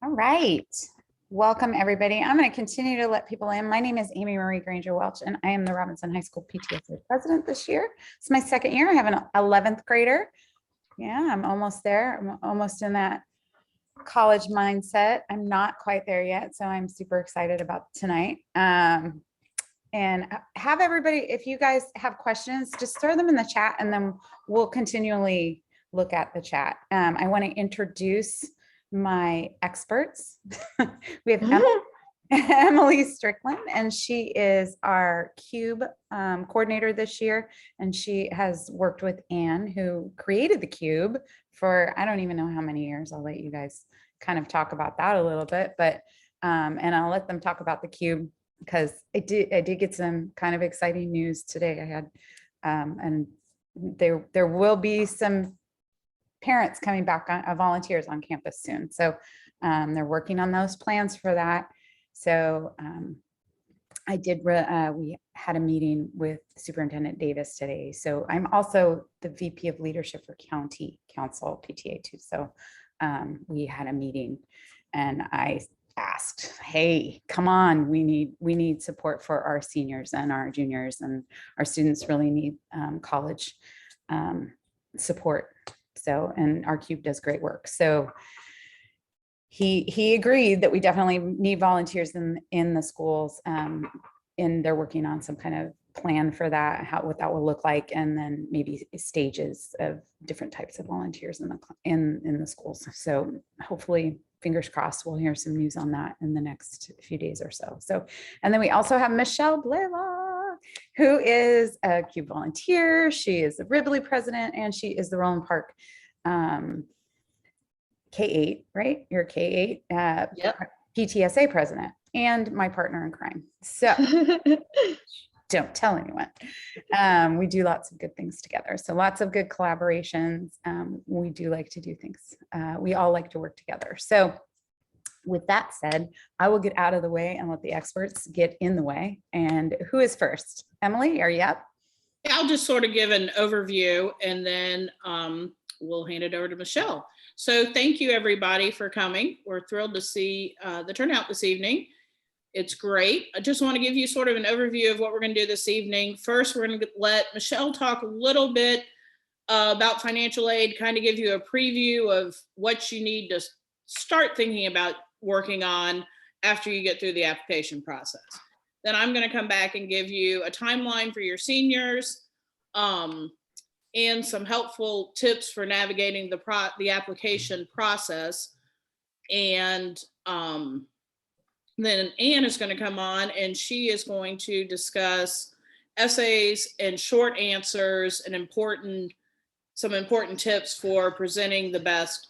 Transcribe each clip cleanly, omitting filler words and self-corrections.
All right. Welcome, everybody. I'm going to continue to let people in. My name is Amy Marie Granger Welch, and I am the Robinson High School PTSA president this year. It's my second year. I have an 11th grader. Yeah, I'm almost there. I'm almost in that college mindset. I'm not quite there yet, so I'm super excited about tonight. And have everybody, if you guys have questions, just throw them in the chat, and then we'll continually look at the chat. I want to introduce my experts. We have Emily Strickland, and she is our CUBE coordinator this year. And she has worked with Anne, who created the CUBE for, I don't even know how many years. I'll let you guys kind of talk about that a little bit, but, and I'll let them talk about the CUBE because I did get some kind of exciting news today. I had, and there will be some parents coming back on volunteers on campus soon. So they're working on those plans for that. So we had a meeting with Superintendent Davis today. So I'm also the VP of Leadership for County Council PTA too. So we had a meeting and I asked, hey, come on, we need support for our seniors and our juniors, and our students really need college support. So, and our CUBE does great work. So he agreed that we definitely need volunteers in the schools, and they're working on some kind of plan for that, what that will look like, and then maybe stages of different types of volunteers in the schools. So hopefully, fingers crossed, we'll hear some news on that in the next few days or so. So, and then we also have Michelle Blaylock, who is a CUBE volunteer. She is the Ribley president, and she is the Roland Park K-8, right? You're K-8 Yep. PTSA president and my partner in crime. So don't tell anyone. We do lots of good things together. So lots of good collaborations. We do like to do things. We all like to work together. So with that said, I will get out of the way and let the experts get in the way. And who is first? Emily, are you up? I'll just sort of give an overview, and then we'll hand it over to Michelle. So thank you, everybody, for coming. We're thrilled to see the turnout this evening. It's great. I just want to give you sort of an overview of what we're going to do this evening. First, we're going to let Michelle talk a little bit about financial aid, kind of give you a preview of what you need to start thinking about working on after you get through the application process. Then I'm going to come back and give you a timeline for your seniors and some helpful tips for navigating the application process. And then Anne is going to come on, and she is going to discuss essays and short answers and some important tips for presenting the best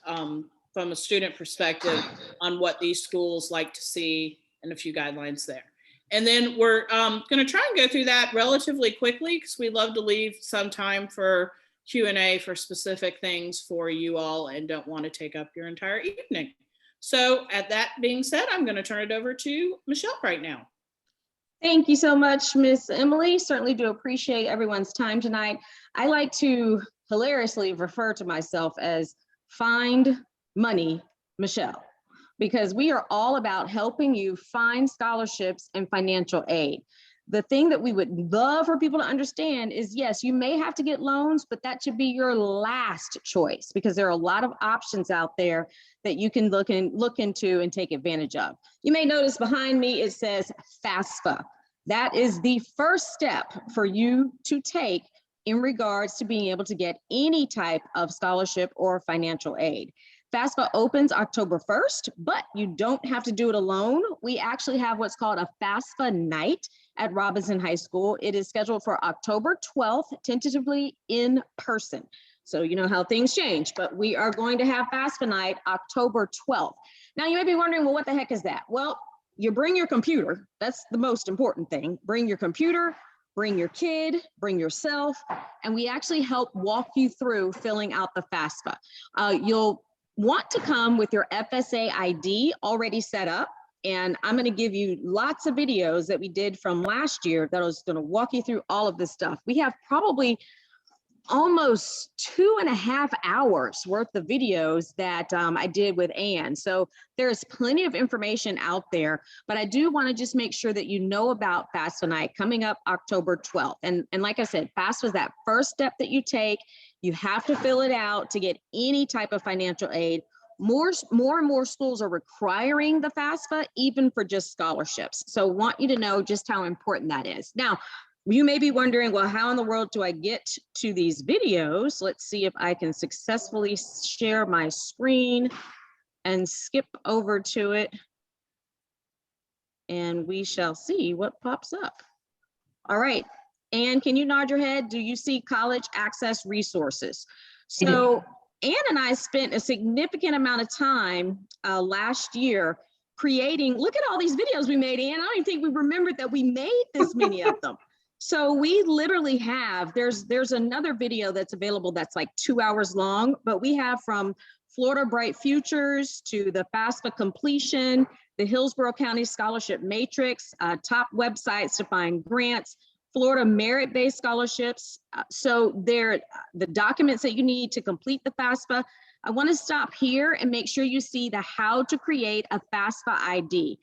from a student perspective on what these schools like to see, and a few guidelines there. And then we're going to try and go through that relatively quickly because we love to leave some time for Q&A for specific things for you all and don't want to take up your entire evening. So at that being said, I'm going to turn it over to Michelle right now. Thank you so much, Miss Emily. Certainly do appreciate everyone's time tonight. I like to hilariously refer to myself as Find Money Michelle, because we are all about helping you find scholarships and financial aid. The thing that we would love for people to understand is, yes, you may have to get loans, but that should be your last choice, because there are a lot of options out there that you can look into and take advantage of. You may notice behind me, it says FAFSA. That is the first step for you to take in regards to being able to get any type of scholarship or financial aid. FAFSA opens October 1st, but you don't have to do it alone. We actually have what's called a FAFSA night at Robinson High School. It is scheduled for October 12th, tentatively in person. So you know how things change, but we are going to have FAFSA night October 12th. Now you may be wondering, well, what the heck is that? Well, you bring your computer. That's the most important thing. Bring your computer, bring your kid, bring yourself, and we actually help walk you through filling out the FAFSA. You'll want to come with your FSA ID already set up. And I'm going to give you lots of videos that we did from last year that was going to walk you through all of this stuff. We have probably almost 2.5 hours worth of videos that I did with Ann. So there's plenty of information out there, but I do want to just make sure that you know about FAFSA night coming up October 12th. And like I said, FAFSA is that first step that you take. You have to fill it out to get any type of financial aid. More and more schools are requiring the FAFSA, even for just scholarships. So want you to know just how important that is. Now, you may be wondering, well, how in the world do I get to these videos? Let's see if I can successfully share my screen and skip over to it. And we shall see what pops up. All right. Ann, can you nod your head? Do you see college access resources? So Ann and I spent a significant amount of time last year creating, look at all these videos we made, Ann. I don't even think we remembered that we made this many of them. So we literally have, there's another video that's available that's like 2 hours long, but we have from Florida Bright Futures to the FAFSA completion, the Hillsborough County Scholarship Matrix, top websites to find grants, Florida merit-based scholarships. So they're the documents that you need to complete the FAFSA. I want to stop here and make sure you see the how to create a FAFSA ID.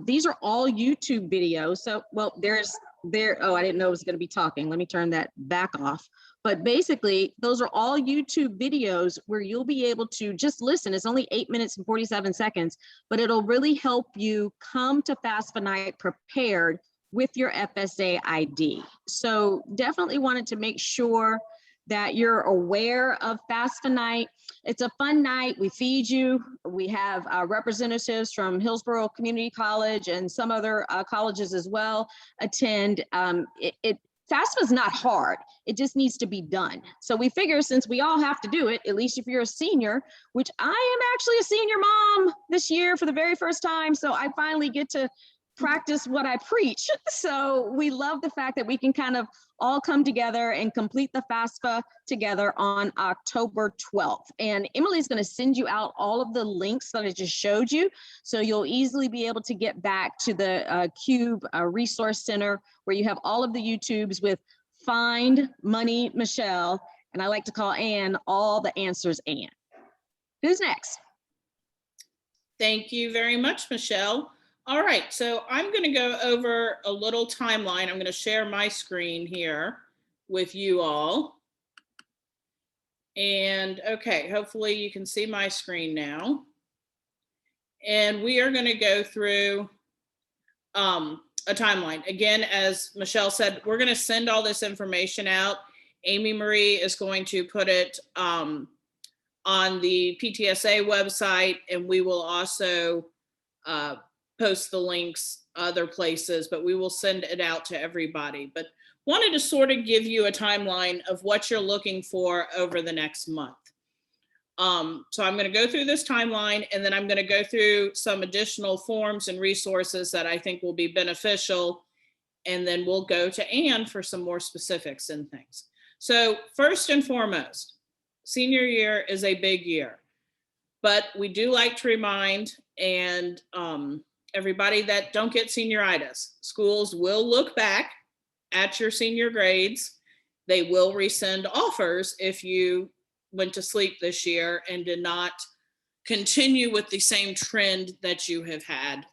These are all YouTube videos. So, well, oh, I didn't know it was going to be talking. Let me turn that back off. But basically, those are all YouTube videos where you'll be able to just listen. It's only 8 minutes and 47 seconds, but it'll really help you come to FAFSA night prepared with your FSA ID. So definitely wanted to make sure that you're aware of FAFSA night. It's a fun night. We feed you. We have representatives from Hillsborough Community College and some other colleges as well attend. FAFSA is not hard. It just needs to be done. So we figure since we all have to do it, at least if you're a senior, which I am actually a senior mom this year for the very first time. So I finally get to practice what I preach. So we love the fact that we can kind of all come together and complete the FAFSA together on October 12th. And Emily's going to send you out all of the links that I just showed you. So you'll easily be able to get back to the CUBE Resource Center where you have all of the YouTubes with Find Money Michelle. And I like to call Ann all the answers Ann. Who's next? Thank you very much, Michelle. All right, so I'm going to go over a little timeline. I'm going to share my screen here with you all. And okay, hopefully you can see my screen now. And we are going to go through a timeline. Again, as Michelle said, we're going to send all this information out. Amy Marie is going to put it on the PTSA website, and we will also post the links other places, but we will send it out to everybody. But wanted to sort of give you a timeline of what you're looking for over the next month. So I'm going to go through this timeline, and then I'm going to go through some additional forms and resources that I think will be beneficial. And then we'll go to Ann for some more specifics and things. So first and foremost, senior year is a big year, but we do like to remind and everybody that don't get senioritis. Schools will look back at your senior grades. They will rescind offers if you went to sleep this year and did not continue with the same trend that you have had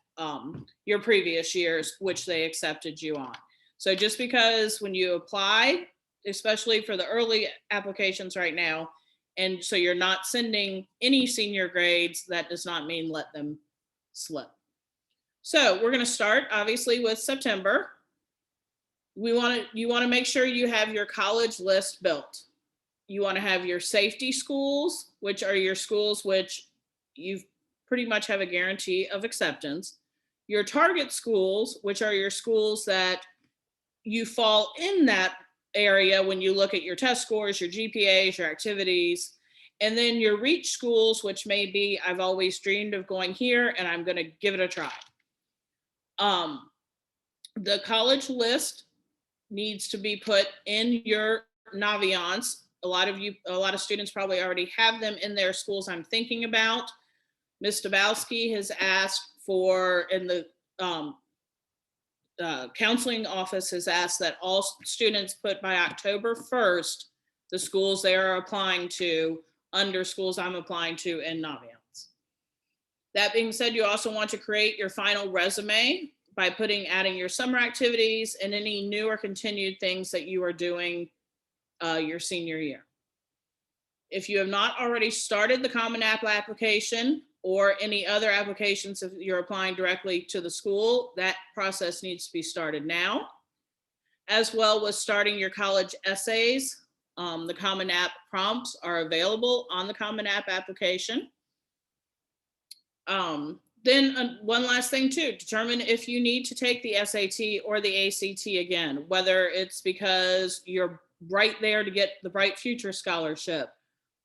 your previous years, which they accepted you on. So just because when you apply, especially for the early applications right now, and so you're not sending any senior grades, that does not mean let them slip. So we're going to start obviously with September. You want to make sure you have your college list built. You want to have your safety schools, which are your schools which you pretty much have a guarantee of acceptance. Your target schools, which are your schools that you fall in that area when you look at your test scores, your GPAs, your activities. And then your reach schools, which may be, I've always dreamed of going here and I'm going to give it a try. The college list needs to be put in your Naviance. A lot of students probably already have them in their schools I'm thinking about. Ms. Dabowski has asked for, in the counseling office has asked that all students put by October 1st the schools they are applying to under schools I'm applying to in Naviance. That being said, you also want to create your final resume by adding your summer activities and any new or continued things that you are doing your senior year. If you have not already started the Common App application or any other applications, if you're applying directly to the school, that process needs to be started now. As well as starting your college essays. The Common App prompts are available on the Common App application. Then one last thing too, determine if you need to take the SAT or the ACT again, whether it's because you're right there to get the Bright Future Scholarship,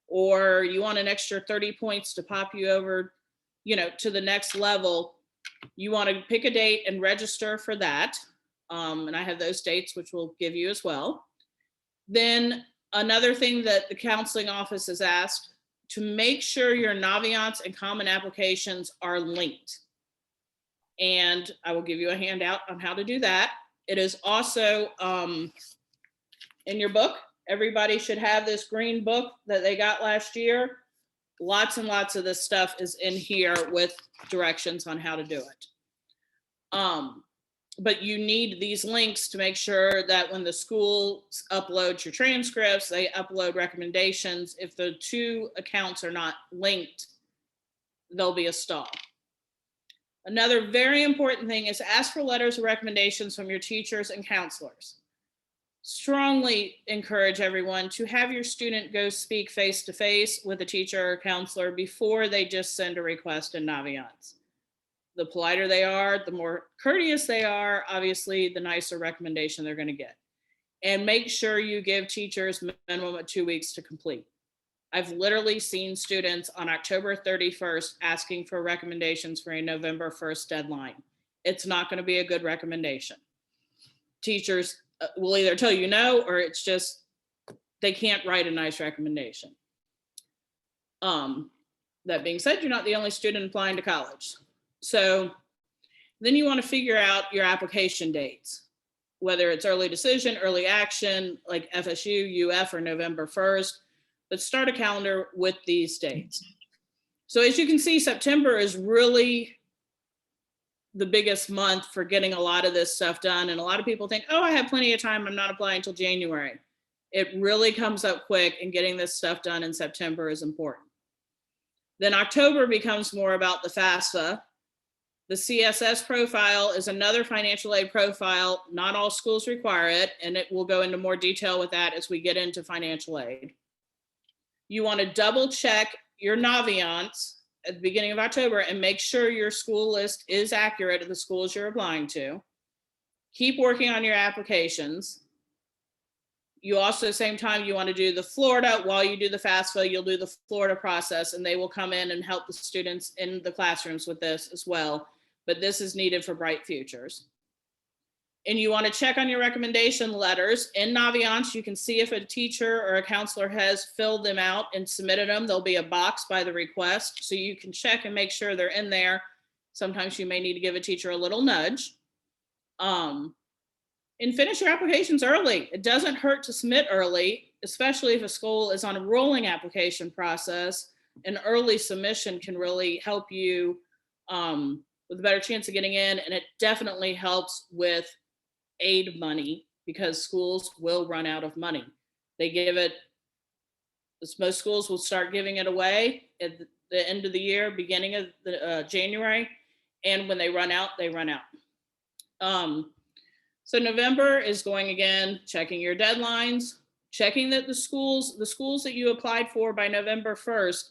or you want an extra 30 points to pop you over, to the next level. You want to pick a date and register for that. And I have those dates, which we'll give you as well. Then another thing that the counseling office has asked, to make sure your Naviance and Common applications are linked. And I will give you a handout on how to do that. It is also in your book. Everybody should have this green book that they got last year. Lots and lots of this stuff is in here with directions on how to do it. But you need these links to make sure that when the school uploads your transcripts, they upload recommendations. If the two accounts are not linked, there'll be a stall. Another very important thing is ask for letters of recommendations from your teachers and counselors. Strongly encourage everyone to have your student go speak face-to-face with a teacher or counselor before they just send a request in Naviance. The politer they are, the more courteous they are, obviously, the nicer recommendation they're going to get. And make sure you give teachers minimum of 2 weeks to complete. I've literally seen students on October 31st asking for recommendations for a November 1st deadline. It's not going to be a good recommendation. Teachers will either tell you no, or it's just they can't write a nice recommendation. That being said, you're not the only student applying to college. So then you want to figure out your application dates, whether it's early decision, early action, like FSU, UF, or November 1st. Let's start a calendar with these dates. So as you can see, September is really the biggest month for getting a lot of this stuff done. And a lot of people think, oh, I have plenty of time, I'm not applying until January. It really comes up quick, and getting this stuff done in September is important. Then October becomes more about the FAFSA. The CSS profile is another financial aid profile. Not all schools require it, and it will go into more detail with that as we get into financial aid. You want to double check your Naviance at the beginning of October and make sure your school list is accurate at the schools you're applying to. Keep working on your applications. You also, same time, you want to do the Florida. While you do the FAFSA, you'll do the Florida process, and they will come in and help the students in the classrooms with this as well. But this is needed for Bright Futures. And you want to check on your recommendation letters. In Naviance, you can see if a teacher or a counselor has filled them out and submitted them. There'll be a box by the request, so you can check and make sure they're in there. Sometimes you may need to give a teacher a little nudge. And finish your applications early. It doesn't hurt to submit early, especially if a school is on a rolling application process. An early submission can really help you with a better chance of getting in, and it definitely helps with aid money because schools will run out of money. They give it, most schools will start giving it away at the end of the year, beginning of the, January, and when they run out, they run out. So November is going again, checking your deadlines, checking that the schools that you applied for by November 1st,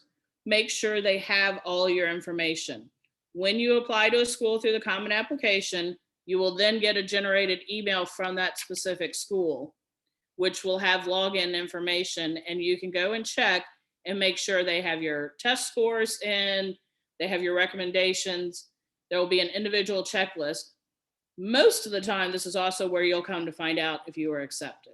make sure they have all your information. When you apply to a school through the Common application, you will then get a generated email from that specific school, which will have login information, and you can go and check and make sure they have your test scores in, they have your recommendations. There will be an individual checklist. Most of the time, this is also where you'll come to find out if you are accepted.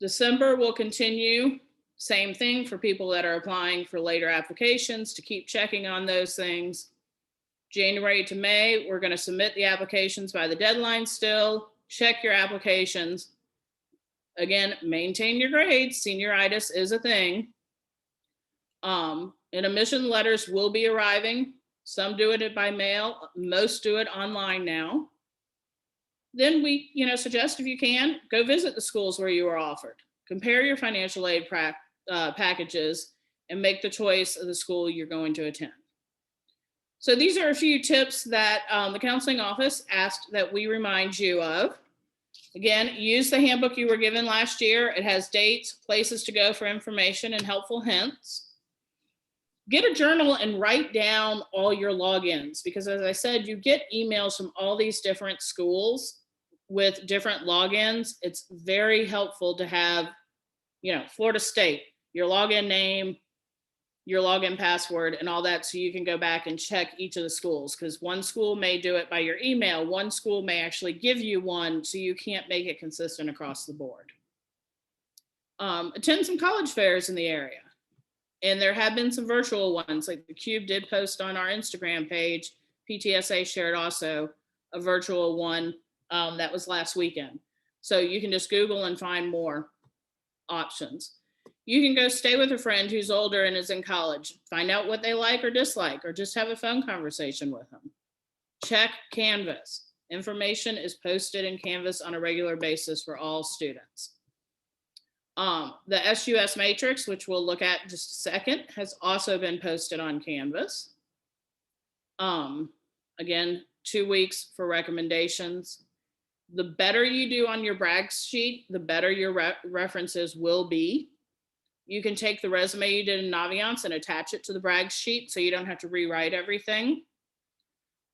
December will continue. Same thing for people that are applying for later applications, to keep checking on those things. January to May, we're going to submit the applications by the deadline still. Check your applications. Again, maintain your grades. Senioritis is a thing. And admission letters will be arriving. Some do it by mail. Most do it online now. Then we, suggest if you can, go visit the schools where you are offered. Compare your financial aid packages and make the choice of the school you're going to attend. So these are a few tips that the counseling office asked that we remind you of. Again, use the handbook you were given last year. It has dates, places to go for information, and helpful hints. Get a journal and write down all your logins, because as I said, you get emails from all these different schools with different logins. It's very helpful to have, Florida State, your login name, your login password, and all that, so you can go back and check each of the schools, because one school may do it by your email. One school may actually give you one, so you can't make it consistent across the board. Attend some college fairs in the area. And there have been some virtual ones, like the CUBE did post on our Instagram page. PTSA shared also a virtual one that was last weekend. So you can just Google and find more options. You can go stay with a friend who's older and is in college. Find out what they like or dislike, or just have a phone conversation with them. Check Canvas. Information is posted in Canvas on a regular basis for all students. The SUS matrix, which we'll look at in just a second, has also been posted on Canvas. Again, 2 weeks for recommendations. The better you do on your brag sheet, the better your references will be. You can take the resume you did in Naviance and attach it to the brag sheet, so you don't have to rewrite everything.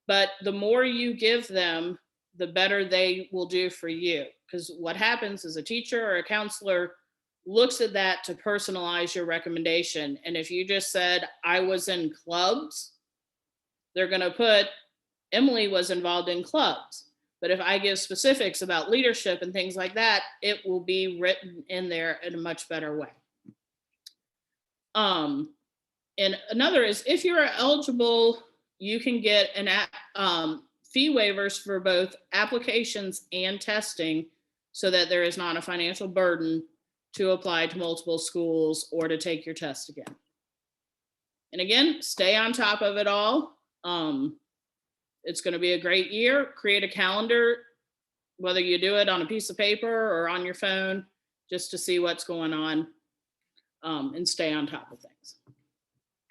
But the more you give them, the better they will do for you. Because what happens is a teacher or a counselor looks at that to personalize your recommendation. And if you just said, I was in clubs, they're going to put Emily was involved in clubs. But if I give specifics about leadership and things like that, it will be written in there in a much better way. And another is, if you're eligible, you can get fee waivers for both applications and testing, so that there is not a financial burden to apply to multiple schools or to take your test again. And again, stay on top of it all. It's going to be a great year. Create a calendar, whether you do it on a piece of paper or on your phone, just to see what's going on, and stay on top of things.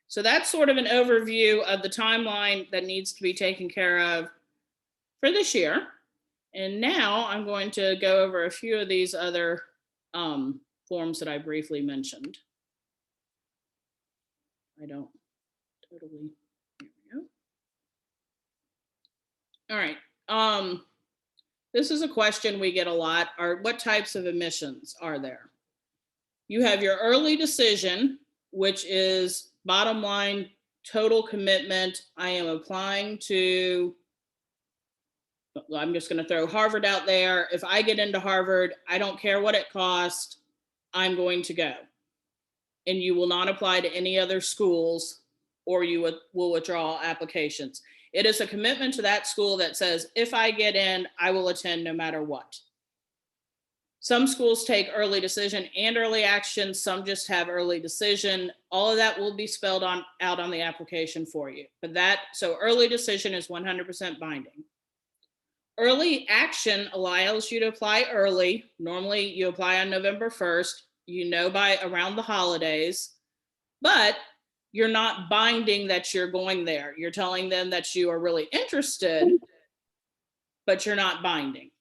So that's sort of an overview of the timeline that needs to be taken care of for this year. And now I'm going to go over a few of these other forms that I briefly mentioned. I don't totally, here we go. All right. This is a question we get a lot. What types of admissions are there? You have your early decision, which is bottom line, total commitment. I am applying to, I'm just going to throw Harvard out there. If I get into Harvard, I don't care what it costs, I'm going to go. And you will not apply to any other schools, or you will withdraw applications. It is a commitment to that school that says, if I get in, I will attend no matter what. Some schools take early decision and early action. Some just have early decision. All of that will be spelled out on the application for you. So early decision is 100% binding. Early action allows you to apply early. Normally you apply on November 1st, by around the holidays, but you're not binding that you're going there. You're telling them that you are really interested, but you're not binding.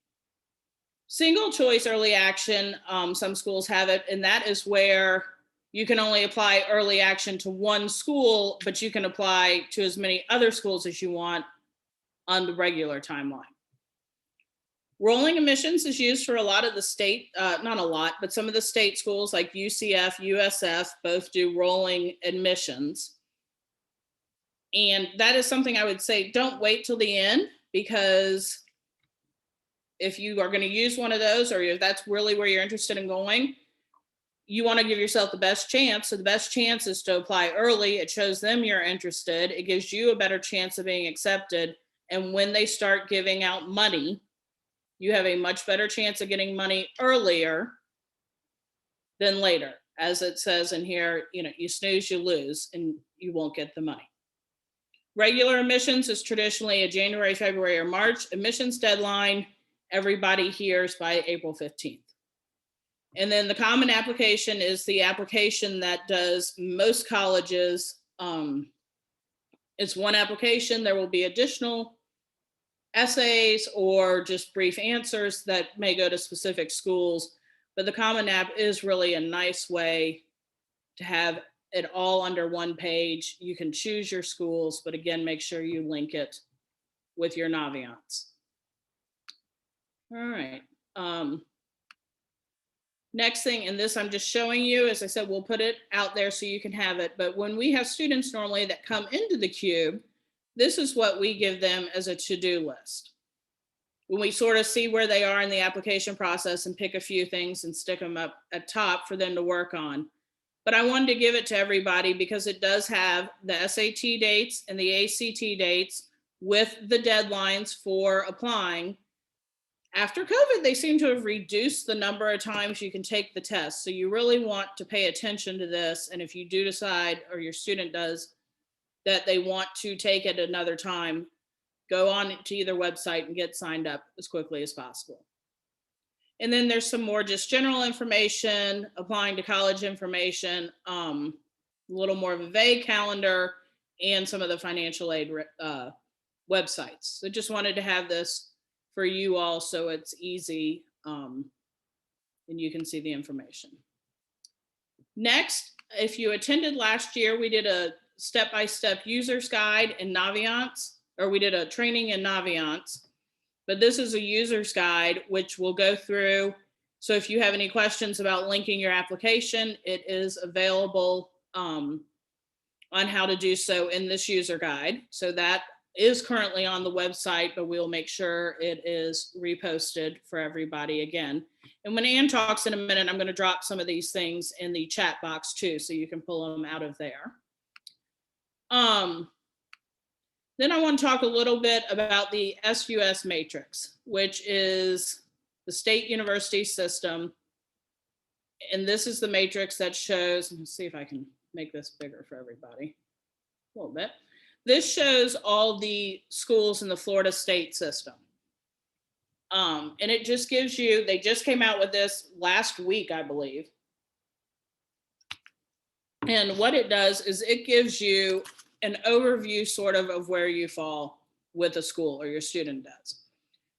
Single choice early action, some schools have it, and that is where you can only apply early action to one school, but you can apply to as many other schools as you want on the regular timeline. Rolling admissions is used for a lot of the state, not a lot, but some of the state schools like UCF, USF, both do rolling admissions. And that is something I would say, don't wait till the end, because if you are going to use one of those, or if that's really where you're interested in going, you want to give yourself the best chance. So the best chance is to apply early. It shows them you're interested. It gives you a better chance of being accepted. And when they start giving out money, you have a much better chance of getting money earlier than later. As it says in here, you know, you snooze, you lose, and you won't get the money. Regular admissions is traditionally a January, February, or March admissions deadline. Everybody hears by April 15th. And then the common application is the application that does most colleges. It's one application. There will be additional essays or just brief answers that may go to specific schools. But the Common App is really a nice way to have it all under one page. You can choose your schools, but again, make sure you link it with your Naviance. All right. Next thing, and this I'm just showing you, as I said, we'll put it out there so you can have it. But when we have students normally that come into the Cube, this is what we give them as a to-do list. When we sort of see where they are in the application process and pick a few things and stick them up at top for them to work on. But I wanted to give it to everybody because it does have the SAT dates and the ACT dates with the deadlines for applying. After COVID, they seem to have reduced the number of times you can take the test. So you really want to pay attention to this. And if you do decide, or your student does, that they want to take it another time, go on to either website and get signed up as quickly as possible. And then there's some more just general information, applying to college information, a little more of a vague calendar, and some of the financial aid websites. So just wanted to have this for you all so it's easy and you can see the information. Next, if you attended last year, we did a step-by-step user's guide in Naviance, or we did a training in Naviance. But this is a user's guide, which will go through. So if you have any questions about linking your application, it is available on how to do so in this user guide. So that is currently on the website, but we'll make sure it is reposted for everybody again. And when Ann talks in a minute, I'm going to drop some of these things in the chat box too, so you can pull them out of there. Then I want to talk a little bit about the SUS matrix, which is the state university system. And this is the matrix that shows, let's see if I can make this bigger for everybody a little bit. This shows all the schools in the Florida state system. And it just gives you, they just came out with this last week, I believe. And what it does is it gives you an overview sort of where you fall with a school, or your student does.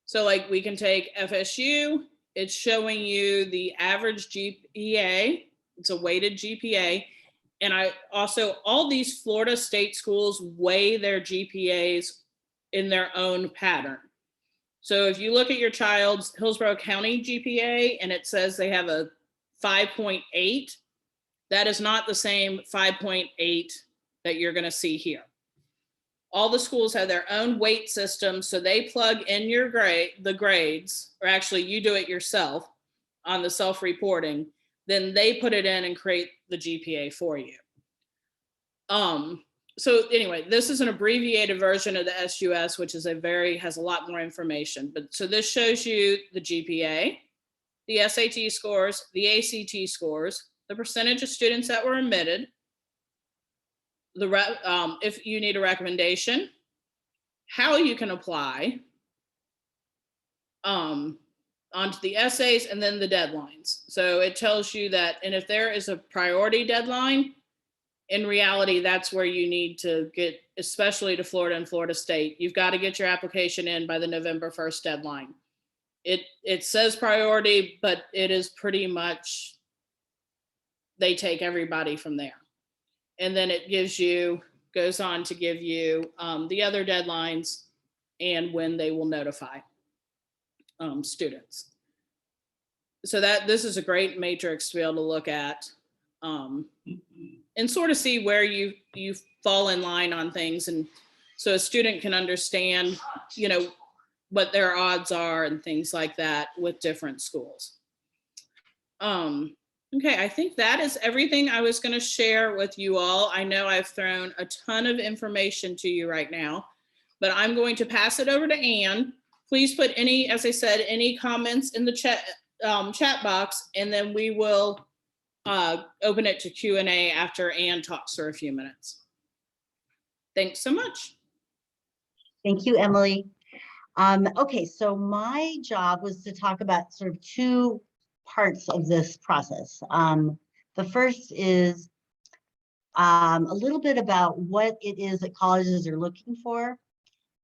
So like we can take FSU, it's showing you the average GPA, it's a weighted GPA. And I also, all these Florida state schools weigh their GPAs in their own pattern. So if you look at your child's Hillsborough County GPA and it says they have a 5.8, that is not the same 5.8 that you're going to see here. All the schools have their own weight system, so they plug in your the grades, or actually you do it yourself on the self-reporting, then they put it in and create the GPA for you. So anyway, this is an abbreviated version of the SUS, which is has a lot more information. But so this shows you the GPA, the SAT scores, the ACT scores, the percentage of students that were admitted, if you need a recommendation, how you can apply onto the essays, and then the deadlines. So it tells you that, and if there is a priority deadline, in reality, that's where you need to get, especially to Florida and Florida State, you've got to get your application in by the November 1st deadline. It says priority, but it is pretty much, they take everybody from there. And then it goes on to give you the other deadlines and when they will notify students. So this is a great matrix to be able to look at and sort of see where you fall in line on things. And so a student can understand, what their odds are and things like that with different schools. Okay, I think that is everything I was going to share with you all. I know I've thrown a ton of information to you right now, but I'm going to pass it over to Ann. Please put as I said, any comments in the chat box, and then we will open it to Q&A after Ann talks for a few minutes. Thanks so much. Thank you, Emily. Okay, so my job was to talk about sort of two parts of this process. The first is a little bit about what it is that colleges are looking for.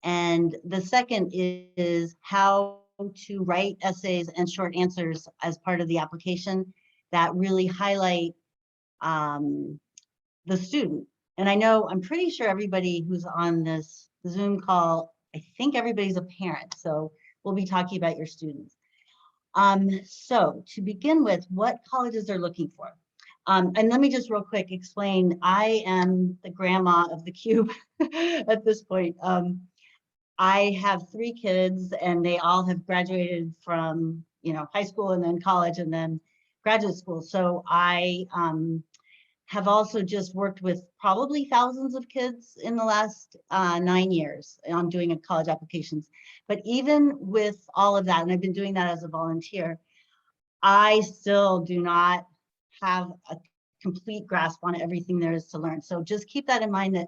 And the second is how to write essays and short answers as part of the application that really highlight the student. And I know, I'm pretty sure everybody who's on this Zoom call, I think everybody's a parent, so we'll be talking about your students. So to begin with, what colleges are looking for. And let me just real quick explain, I am the grandma of the CUBE at this point. I have 3 kids and they all have graduated from, high school and then college and then graduate school. So I have also just worked with probably thousands of kids in the last 9 years on doing college applications. But even with all of that, and I've been doing that as a volunteer, I still do not have a complete grasp on everything there is to learn. So just keep that in mind, that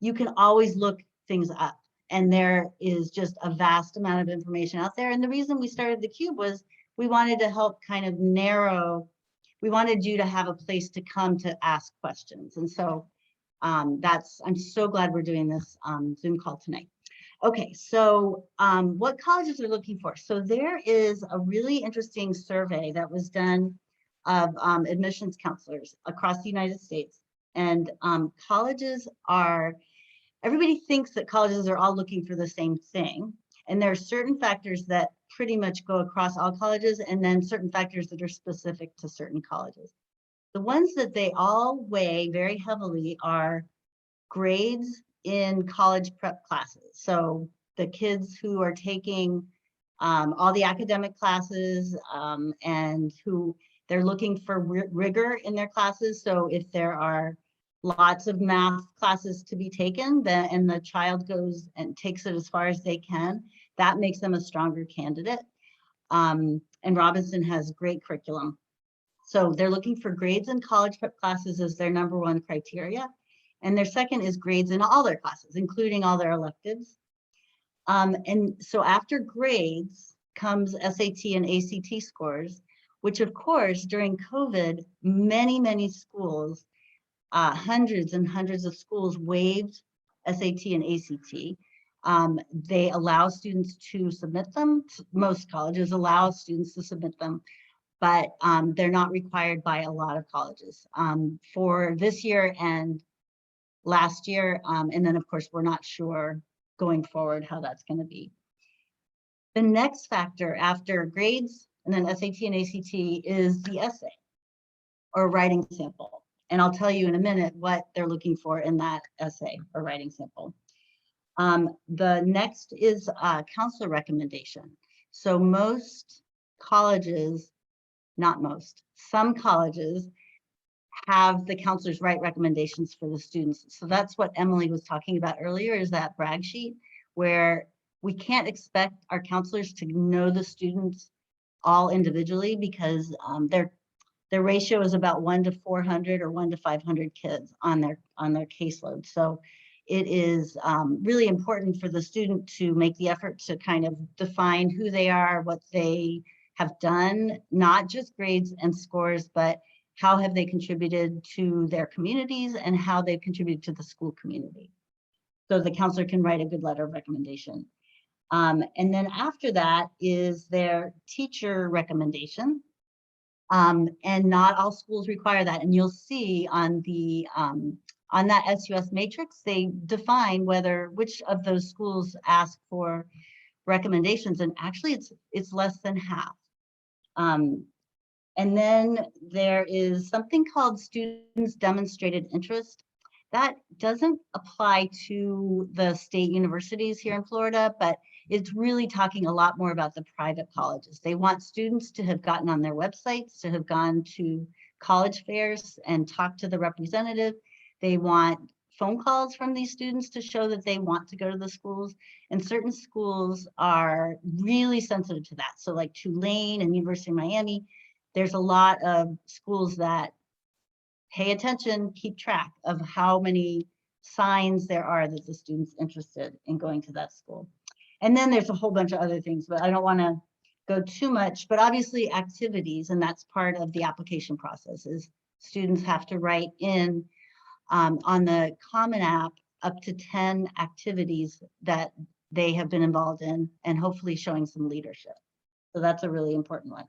you can always look things up, and there is just a vast amount of information out there. And the reason we started the CUBE was we wanted to help kind of narrow. We wanted you to have a place to come to ask questions. And so I'm so glad we're doing this Zoom call tonight. Okay, so what colleges are looking for? So there is a really interesting survey that was done of admissions counselors across the United States. And everybody thinks that colleges are all looking for the same thing. And there are certain factors that pretty much go across all colleges, and then certain factors that are specific to certain colleges. The ones that they all weigh very heavily are grades in college prep classes. So the kids who are taking all the academic classes and who they're looking for rigor in their classes. So if there are lots of math classes to be taken, and the child goes and takes it as far as they can, that makes them a stronger candidate. And Robinson has great curriculum. So they're looking for grades in college prep classes as their #1 criteria. And their second is grades in all their classes, including all their electives. And so after grades comes SAT and ACT scores, which of course during COVID, many schools, hundreds and hundreds of schools waived SAT and ACT. They allow students to submit them. Most colleges allow students to submit them, but they're not required by a lot of colleges for this year and last year. And then of course, we're not sure going forward how that's going to be. The next factor after grades and then SAT and ACT is the essay or writing sample. And I'll tell you in a minute what they're looking for in that essay or writing sample. The next is counselor recommendation. So most colleges, not most, some colleges have the counselors write recommendations for the students. So that's what Emily was talking about earlier, is that brag sheet where we can't expect our counselors to know the students all individually, because their ratio is about 1 to 400 or 1 to 500 kids on their caseload. So it is really important for the student to make the effort to kind of define who they are, what they have done, not just grades and scores, but how have they contributed to their communities and how they've contributed to the school community. So the counselor can write a good letter of recommendation. And then after that is their teacher recommendation. And not all schools require that. And you'll see on the on that SUS matrix, they define which of those schools ask for recommendations, and actually it's less than half. And then there is something called students demonstrated interest. That doesn't apply to the state universities here in Florida, but it's really talking a lot more about the private colleges. They want students to have gotten on their websites, to have gone to college fairs and talked to the representative. They want phone calls from these students to show that they want to go to the schools. And certain schools are really sensitive to that. So like Tulane and University of Miami, there's a lot of schools that pay attention, keep track of how many signs there are that the student's interested in going to that school. And then there's a whole bunch of other things, but I don't want to go too much, but obviously activities, and that's part of the application process, is students have to write in on the Common App up to 10 activities that they have been involved in, and hopefully showing some leadership. So that's a really important one.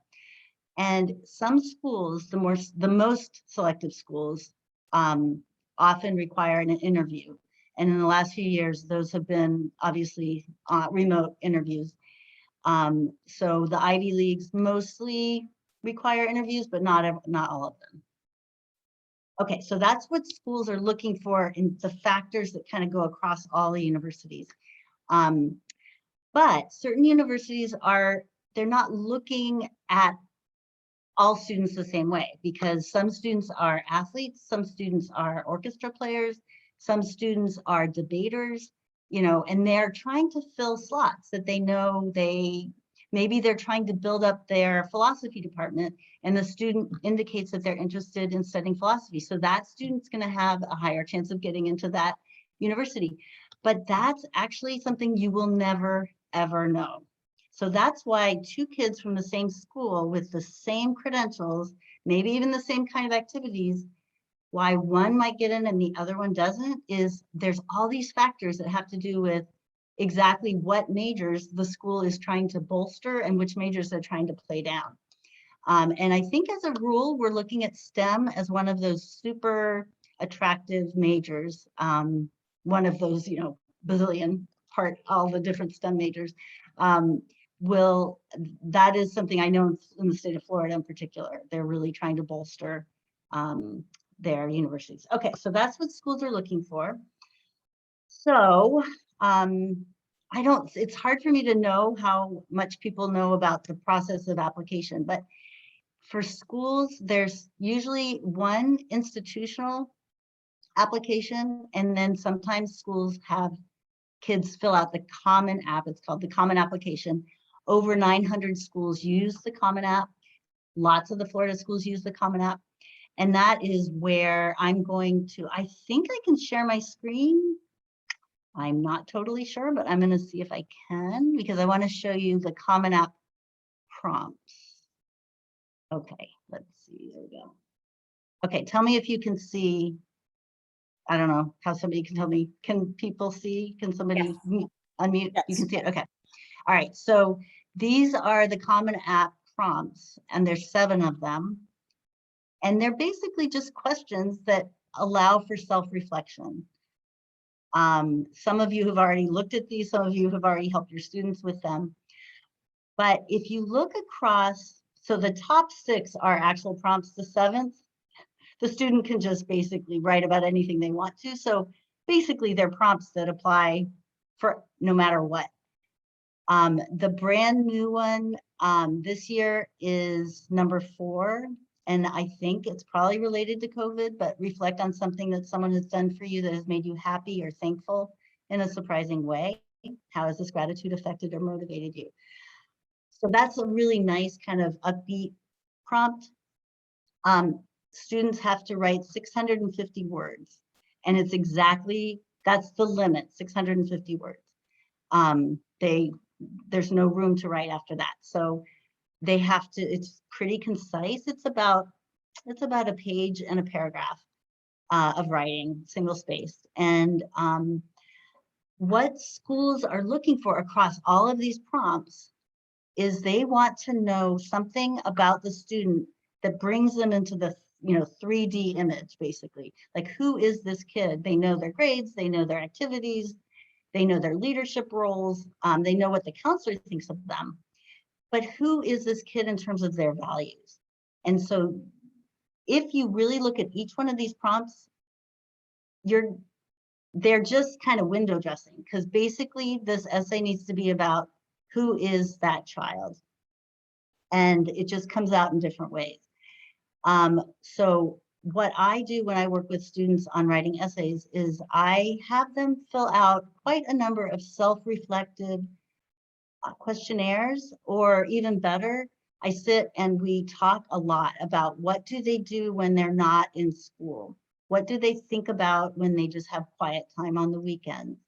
And some schools, the most selective schools, often require an interview. And in the last few years, those have been obviously remote interviews. So the Ivy Leagues mostly require interviews, but not all of them. Okay, so that's what schools are looking for in the factors that kind of go across all the universities. But certain universities they're not looking at all students the same way, because some students are athletes, some students are orchestra players, some students are debaters, and they're trying to fill slots that they know maybe they're trying to build up their philosophy department, and the student indicates that they're interested in studying philosophy. So that student's going to have a higher chance of getting into that university. But that's actually something you will never, ever know. So that's why two kids from the same school with the same credentials, maybe even the same kind of activities, why one might get in and the other one doesn't, is there's all these factors that have to do with exactly what majors the school is trying to bolster and which majors they're trying to play down. And I think as a rule, we're looking at STEM as one of those super attractive majors. One of those, bazillion part, all the different STEM majors. That is something I know in the state of Florida in particular. They're really trying to bolster their universities. Okay, so that's what schools are looking for. So it's hard for me to know how much people know about the process of application, but for schools, there's usually one institutional application, and then sometimes schools have kids fill out the Common App. It's called the Common Application. Over 900 schools use the Common App. Lots of the Florida schools use the Common App. And that is where I think I can share my screen. I'm not totally sure, but I'm going to see if I can, because I want to show you the Common App prompts. Okay, let's see. There we go. Okay, tell me if you can see. I don't know how somebody can tell me. Can people see? Can somebody unmute? Yes. You can see it. Okay. All right. So these are the Common App prompts, and there's 7 of them. And they're basically just questions that allow for self-reflection. Some of you have already looked at these. Some of you have already helped your students with them. But if you look across, so the top 6 are actual prompts. The 7th, the student can just basically write about anything they want to. So basically they're prompts that apply for no matter what. The brand new one this year is number 4. And I think it's probably related to COVID, but reflect on something that someone has done for you that has made you happy or thankful in a surprising way. How has this gratitude affected or motivated you? So that's a really nice kind of upbeat prompt. Students have to write 650 words, and it's that's the limit, 650 words. There's no room to write after that. So they have to, it's pretty concise. It's about a page and a paragraph of writing, single spaced. And what schools are looking for across all of these prompts is they want to know something about the student that brings them into the 3D image, basically. Like, who is this kid? They know their grades, they know their activities, they know their leadership roles, they know what the counselor thinks of them. But who is this kid in terms of their values? And so if you really look at each one of these prompts, they're just kind of window dressing, because basically this essay needs to be about who is that child. And it just comes out in different ways. So what I do when I work with students on writing essays is I have them fill out quite a number of self-reflective questionnaires, or even better, I sit and we talk a lot about what do they do when they're not in school? What do they think about when they just have quiet time on the weekends?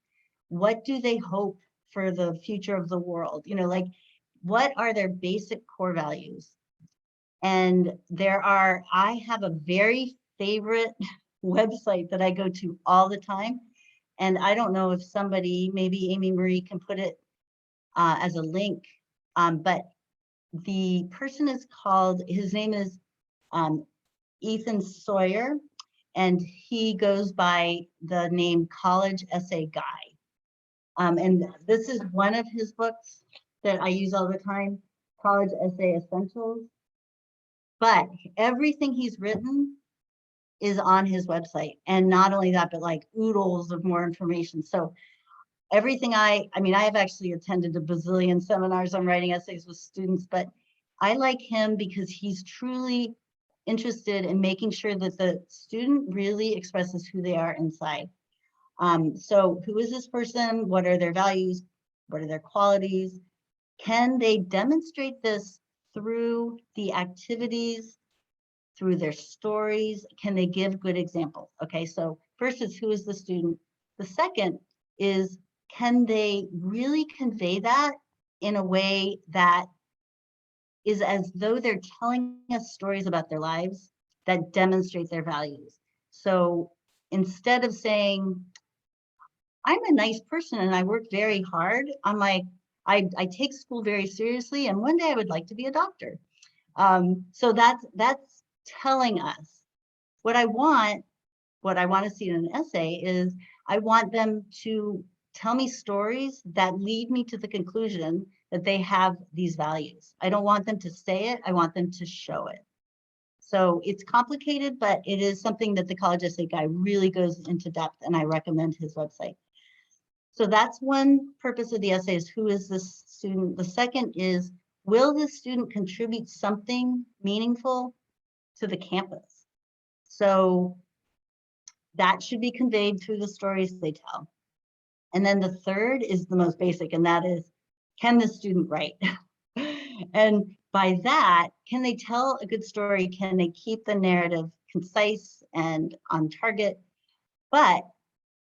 What do they hope for the future of the world? You know, like, what are their basic core values? And I have a very favorite website that I go to all the time. And I don't know if somebody, maybe Amy Marie can put it as a link, but the person is called, his name is Ethan Sawyer, and he goes by the name College Essay Guy. And this is one of his books that I use all the time, College Essay Essentials. But everything he's written is on his website. And not only that, but like oodles of more information. So everything I have actually attended a bazillion seminars on writing essays with students, but I like him because he's truly interested in making sure that the student really expresses who they are inside. So who is this person? What are their values? What are their qualities? Can they demonstrate this through the activities, through their stories? Can they give good examples? Okay, so first is who is the student? The second is, can they really convey that in a way that is as though they're telling us stories about their lives that demonstrate their values? So instead of saying, I'm a nice person and I work very hard, I'm like, I take school very seriously and one day I would like to be a doctor. So that's telling us what I want to see in an essay is I want them to tell me stories that lead me to the conclusion that they have these values. I don't want them to say it, I want them to show it. So it's complicated, but it is something that the College Essay Guy really goes into depth, and I recommend his website. So that's one purpose of the essay, is who is this student? The second is, will this student contribute something meaningful to the campus? So that should be conveyed through the stories they tell. And then the third is the most basic, and that is, can the student write? And by that, can they tell a good story? Can they keep the narrative concise and on target? But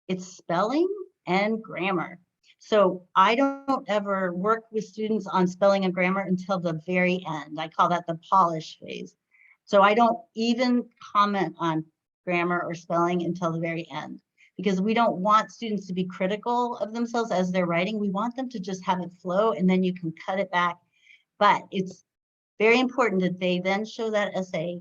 it's spelling and grammar. So I don't ever work with students on spelling and grammar until the very end. I call that the polish phase. So I don't even comment on grammar or spelling until the very end, because we don't want students to be critical of themselves as they're writing. We want them to just have it flow, and then you can cut it back. But it's very important that they then show that essay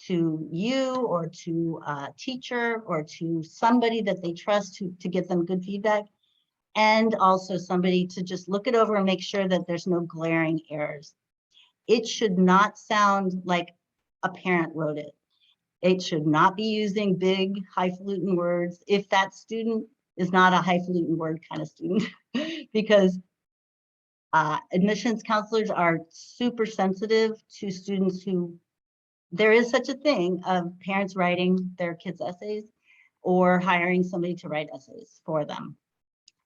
to you or to a teacher or to somebody that they trust to get them good feedback, and also somebody to just look it over and make sure that there's no glaring errors. It should not sound like a parent wrote it. It should not be using big highfalutin words if that student is not a highfalutin word kind of student, because admissions counselors are super sensitive to students who, there is such a thing of parents writing their kids' essays or hiring somebody to write essays for them.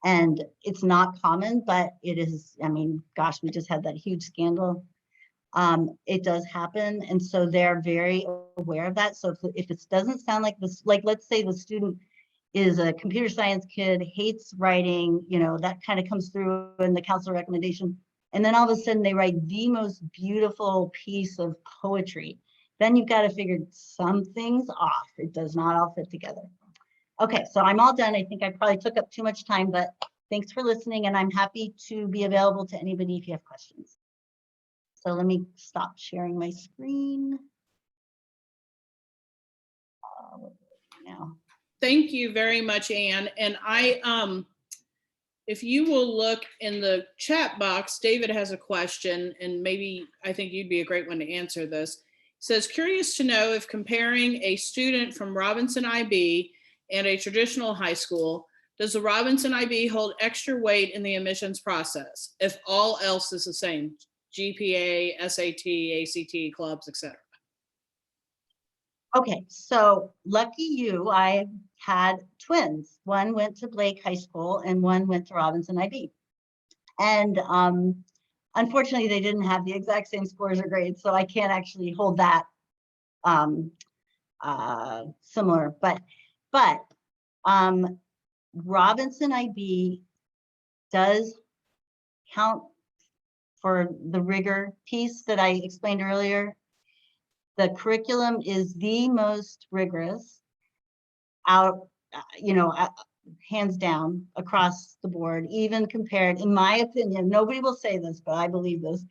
And it's not common, but it is, I mean, gosh, we just had that huge scandal. It does happen. And so they're very aware of that. So if it doesn't sound like this, like let's say the student is a computer science kid, hates writing, you know, that kind of comes through in the counselor recommendation. And then all of a sudden they write the most beautiful piece of poetry. Then you've got to figure some things off. It does not all fit together. Okay, so I'm all done. I think I probably took up too much time, but thanks for listening, and I'm happy to be available to anybody if you have questions. So let me stop sharing my screen. Now. Thank you very much, Anne. And if you will look in the chat box, David has a question, and maybe I think you'd be a great one to answer this. It says, curious to know if comparing a student from Robinson IB and a traditional high school, does the Robinson IB hold extra weight in the admissions process if all else is the same? GPA, SAT, ACT, clubs, etc. Okay, so lucky you, I had twins. One went to Blake High School and one went to Robinson IB. And unfortunately, they didn't have the exact same scores or grades, so I can't actually hold that similar. But Robinson IB does count for the rigor piece that I explained earlier. The curriculum is the most rigorous out, hands down across the board, even compared, in my opinion, nobody will say this, but I believe this,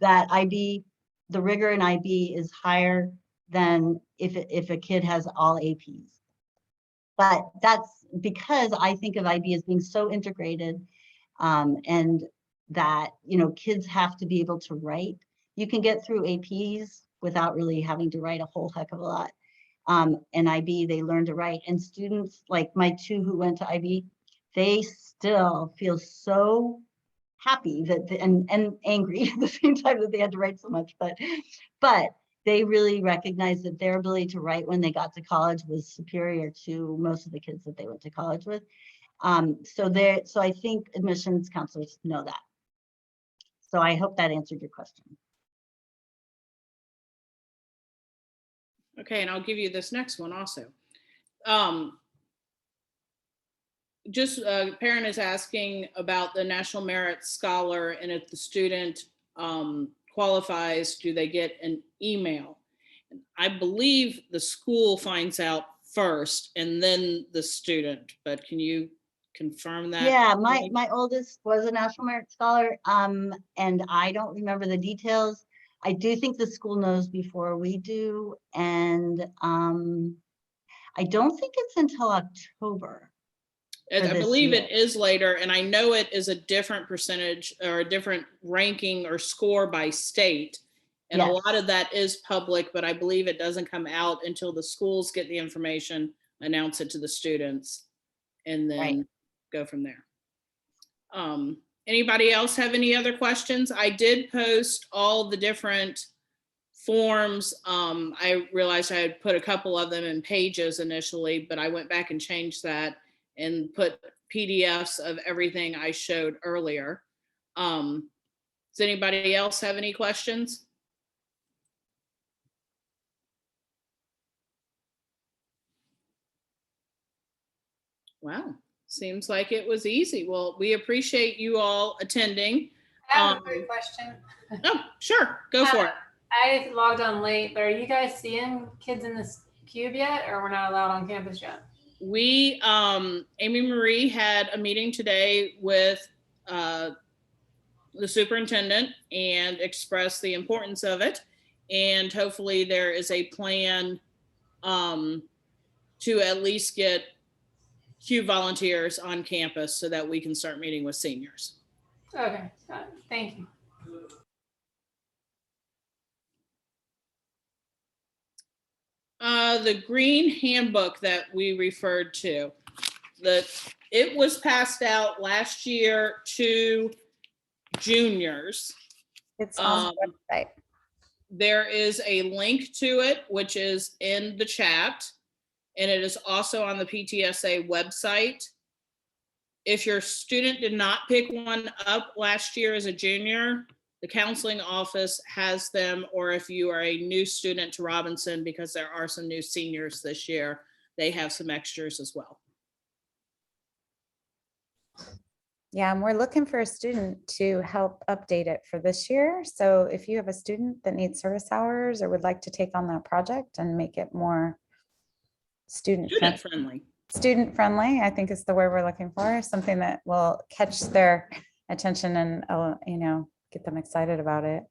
that IB, the rigor in IB is higher than if a kid has all APs. But that's because I think of IB as being so integrated, and that, kids have to be able to write. You can get through APs without really having to write a whole heck of a lot. And IB, they learn to write. And students like my two who went to IB, they still feel so happy that and angry at the same time that they had to write so much, but they really recognize that their ability to write when they got to college was superior to most of the kids that they went to college with. So I think admissions counselors know that. So I hope that answered your question. Okay, and I'll give you this next one also. Just a parent is asking about the National Merit Scholar, and if the student qualifies, do they get an email? I believe the school finds out first and then the student, but can you confirm that? Yeah, my oldest was a National Merit Scholar, and I don't remember the details. I do think the school knows before we do, and I don't think it's until October. I believe it is later, and I know it is a different percentage or a different ranking or score by state. And Yes. A lot of that is public, but I believe it doesn't come out until the schools get the information, announce it to the students, and then go from there. Anybody else have any other questions? I did post all the different forms. I realized I had put a couple of them in Pages initially, but I went back and changed that and put PDFs of everything I showed earlier. Does anybody else have any questions? Wow, seems like it was easy. Well, we appreciate you all attending. I have a quick question. Oh, sure, go for it. I logged on late, but are you guys seeing kids in this cube yet, or we're not allowed on campus yet? We, Amy Marie had a meeting today with the superintendent and expressed the importance of it. And hopefully there is a plan to at least get CUBE volunteers on campus so that we can start meeting with seniors. Okay, got it. Thank you. The green handbook that we referred to, it was passed out last year to juniors. It's on the website. There is a link to it, which is in the chat, and it is also on the PTSA website. If your student did not pick one up last year as a junior, the counseling office has them, or if you are a new student to Robinson, because there are some new seniors this year, they have some extras as well. Yeah, and we're looking for a student to help update it for this year. So if you have a student that needs service hours or would like to take on that project and make it more student friendly, I think is the word we're looking for, something that will catch their attention and, get them excited about it.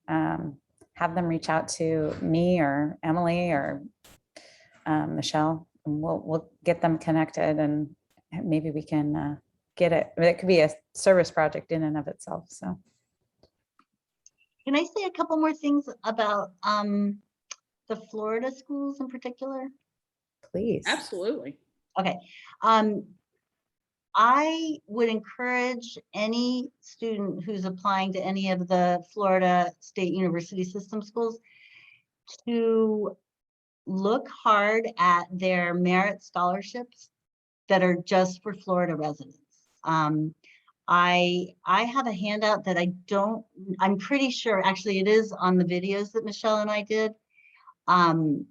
Have them reach out to me or Emily or Michelle, and we'll get them connected, and maybe we can get it. It could be a service project in and of itself. So can I say a couple more things about the Florida schools in particular? Please. Absolutely. Okay. I would encourage any student who's applying to any of the Florida State University system schools to look hard at their merit scholarships that are just for Florida residents. I have a handout that I'm pretty sure, actually it is on the videos that Michelle and I did. And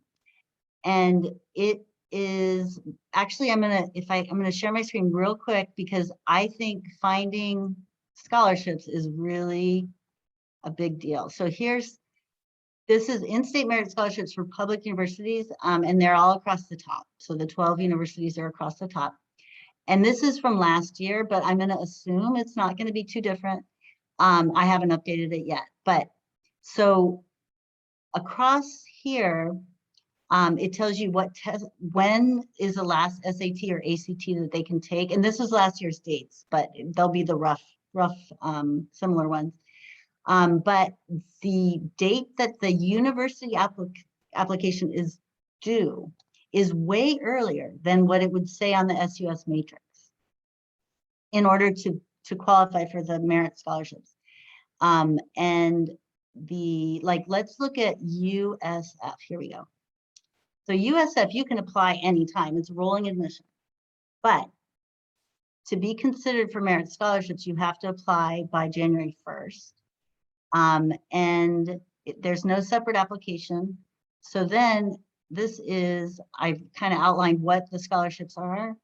it is, actually, I'm gonna share my screen real quick because I think finding scholarships is really a big deal. So this is in-state merit scholarships for public universities, and they're all across the top. So the 12 universities are across the top. And this is from last year, but I'm going to assume it's not going to be too different. I haven't updated it yet, but so across here, it tells you what test, when is the last SAT or ACT that they can take. And this was last year's dates, but they'll be the rough similar ones. But the date that the university application is due is way earlier than what it would say on the SUS matrix in order to qualify for the merit scholarships. And let's look at USF. Here we go. So USF, you can apply anytime. It's rolling admission. But to be considered for merit scholarships, you have to apply by January 1st. There's no separate application. So then I've kind of outlined what the scholarships are.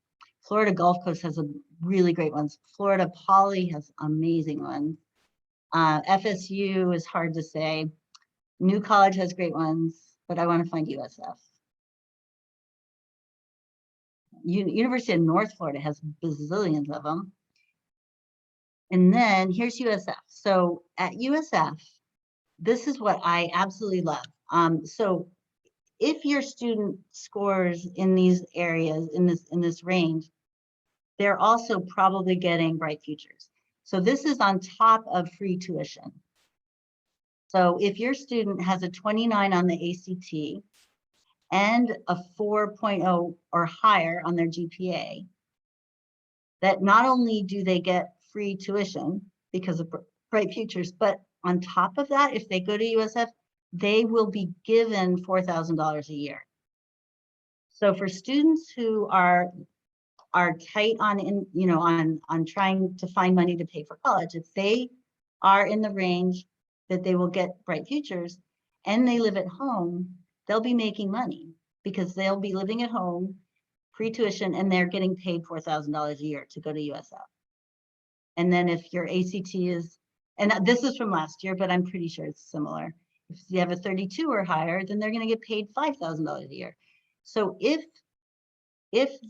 Florida Gulf Coast has a really great ones. Florida Poly has amazing ones. FSU is hard to say. New College has great ones, but I want to find USF. University of North Florida has bazillions of them. And then here's USF. So at USF, this is what I absolutely love. So if your student scores in these areas, in this range, they're also probably getting Bright Futures. So this is on top of free tuition. So if your student has a 29 on the ACT and a 4.0 or higher on their GPA, that not only do they get free tuition because of Bright Futures, but on top of that, if they go to USF, they will be given $4,000 a year. So for students who are tight on trying to find money to pay for college, if they are in the range that they will get Bright Futures and they live at home, they'll be making money because they'll be living at home, free tuition, and they're getting paid $4,000 a year to go to USF. And then if your ACT is, and this is from last year, but I'm pretty sure it's similar. If you have a 32 or higher, then they're going to get paid $5,000 a year. So if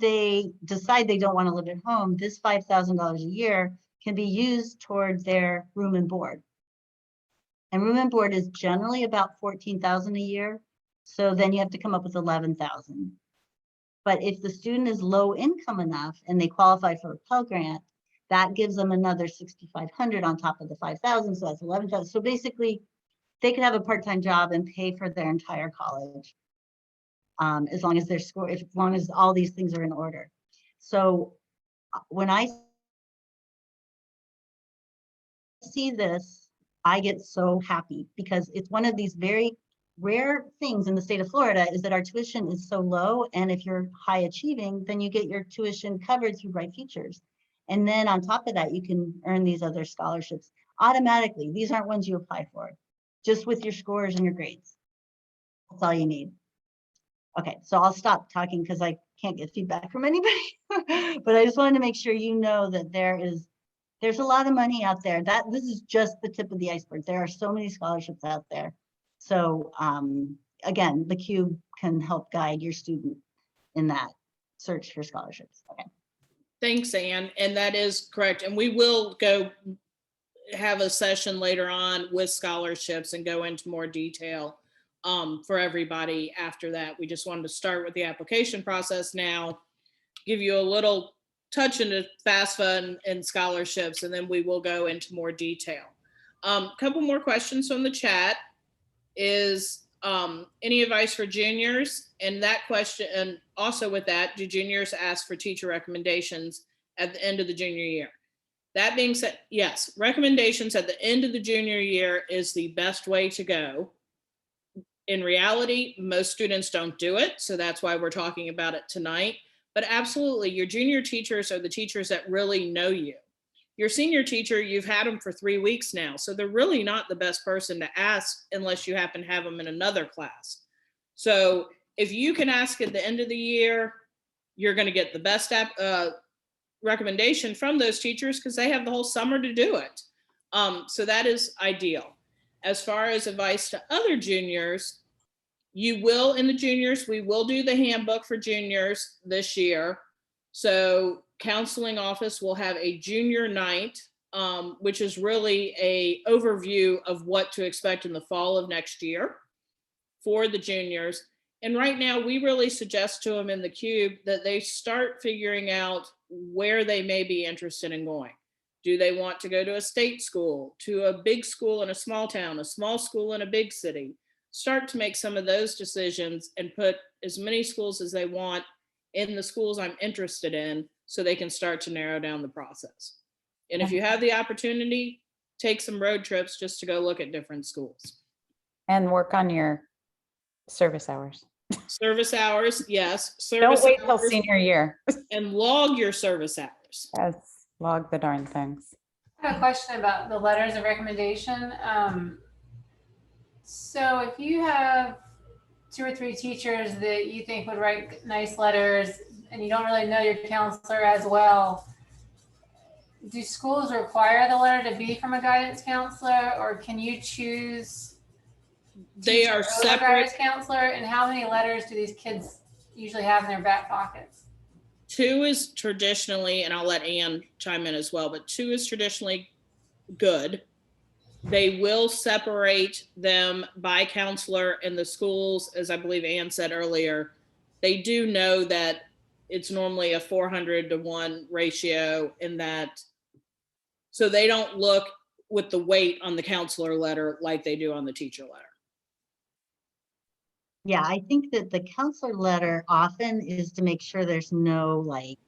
they decide they don't want to live at home, this $5,000 a year can be used towards their room and board. And room and board is generally about $14,000 a year. So then you have to come up with $11,000. But if the student is low income enough and they qualify for a Pell Grant, that gives them another $6,500 on top of the $5,000. So that's $11,000. So basically, they could have a part-time job and pay for their entire college, as long as as long as all these things are in order. So when I see this, I get so happy because it's one of these very rare things in the state of Florida is that our tuition is so low. And if you're high achieving, then you get your tuition covered through Bright Futures. And then on top of that, you can earn these other scholarships automatically. These aren't ones you apply for, just with your scores and your grades. That's all you need. Okay, so I'll stop talking because I can't get feedback from anybody. But I just wanted to make sure you know that there's a lot of money out there. This is just the tip of the iceberg. There are so many scholarships out there. So again, the CUBE can help guide your student in that search for scholarships. Okay. Thanks, Anne. And that is correct. And we will go have a session later on with scholarships and go into more detail for everybody after that. We just wanted to start with the application process now, give you a little touch into FAFSA and scholarships, and then we will go into more detail. Couple more questions from the chat is any advice for juniors? And that question, and also with that, do juniors ask for teacher recommendations at the end of the junior year? That being said, yes, recommendations at the end of the junior year is the best way to go. In reality, most students don't do it. So that's why we're talking about it tonight. But absolutely, your junior teachers are the teachers that really know you. your senior teacher, you've had them for 3 weeks now. So they're really not the best person to ask unless you happen to have them in another class. So if you can ask at the end of the year, you're going to get the best recommendation from those teachers because they have the whole summer to do it. So that is ideal. As far as advice to other juniors, you will, in the juniors, we will do the handbook for juniors this year. So counseling office will have a junior night, which is really a overview of what to expect in the fall of next year for the juniors. And right now we really suggest to them in the CUBE that they start figuring out where they may be interested in going. Do they want to go to a state school, to a big school in a small town, a small school in a big city? Start to make some of those decisions and put as many schools as they want in the schools I'm interested in so they can start to narrow down the process. And if you have the opportunity, take some road trips just to go look at different schools. And work on your service hours. Service hours, yes. Don't Service wait till hours, senior year. and log your service hours. Yes, log the darn things. I have a question about the letters of recommendation. So if you have 2 or 3 teachers that you think would write nice letters and you don't really know your counselor as well, do schools require the letter to be from a guidance counselor, or can you choose They are separate. guidance counselor? And how many letters do these kids usually have in their back pockets? 2 is traditionally, and I'll let Ann chime in as well, but 2 is traditionally good. They will separate them by counselor in the schools, as I believe Ann said earlier. They do know that it's normally a 400-to-1 ratio in that, so they don't look with the weight on the counselor letter like they do on the teacher letter. Yeah, I think that the counselor letter often is to make sure there's no like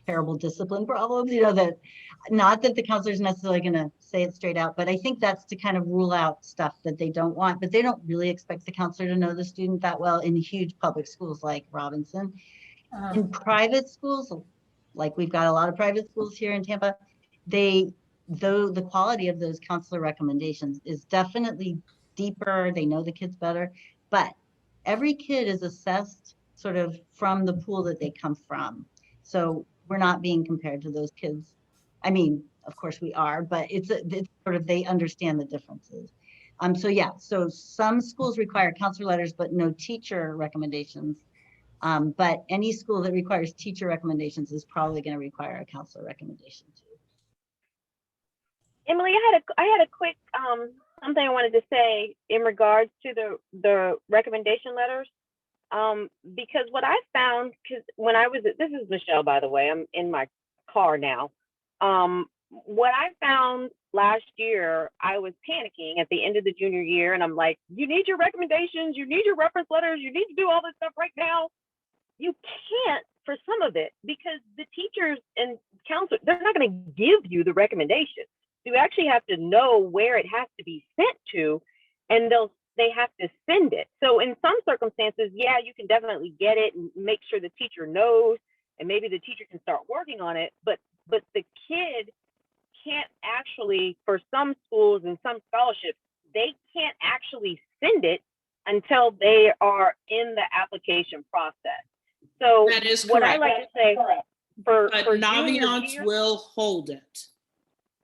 terrible discipline problems, that not that the counselor is necessarily going to say it straight out, but I think that's to kind of rule out stuff that they don't want, but they don't really expect the counselor to know the student that well in huge public schools like Robinson. In private schools, like we've got a lot of private schools here in Tampa, though the quality of those counselor recommendations is definitely deeper, they know the kids better, but every kid is assessed sort of from the pool that they come from. So we're not being compared to those kids. I mean, of course we are, but it's sort of, they understand the differences. So yeah, so some schools require counselor letters, but no teacher recommendations. But any school that requires teacher recommendations is probably going to require a counselor recommendation too. Emily, I had a quick something I wanted to say in regards to the recommendation letters. Because what I found, because when I was this is Michelle, by the way, I'm in my car now. What I found last year, I was panicking at the end of the junior year, and I'm like, you need your recommendations, you need your reference letters, you need to do all this stuff right now. You can't for some of it because the teachers and counselors, they're not going to give you the recommendation. You actually have to know where it has to be sent to, and they have to send it. So in some circumstances, yeah, you can definitely get it and make sure the teacher knows, and maybe the teacher can start working on it. But the kid can't actually, for some schools and some scholarships, they can't actually send it until they are in the application process. So That is what correct. I like to say for Naviance will hold it.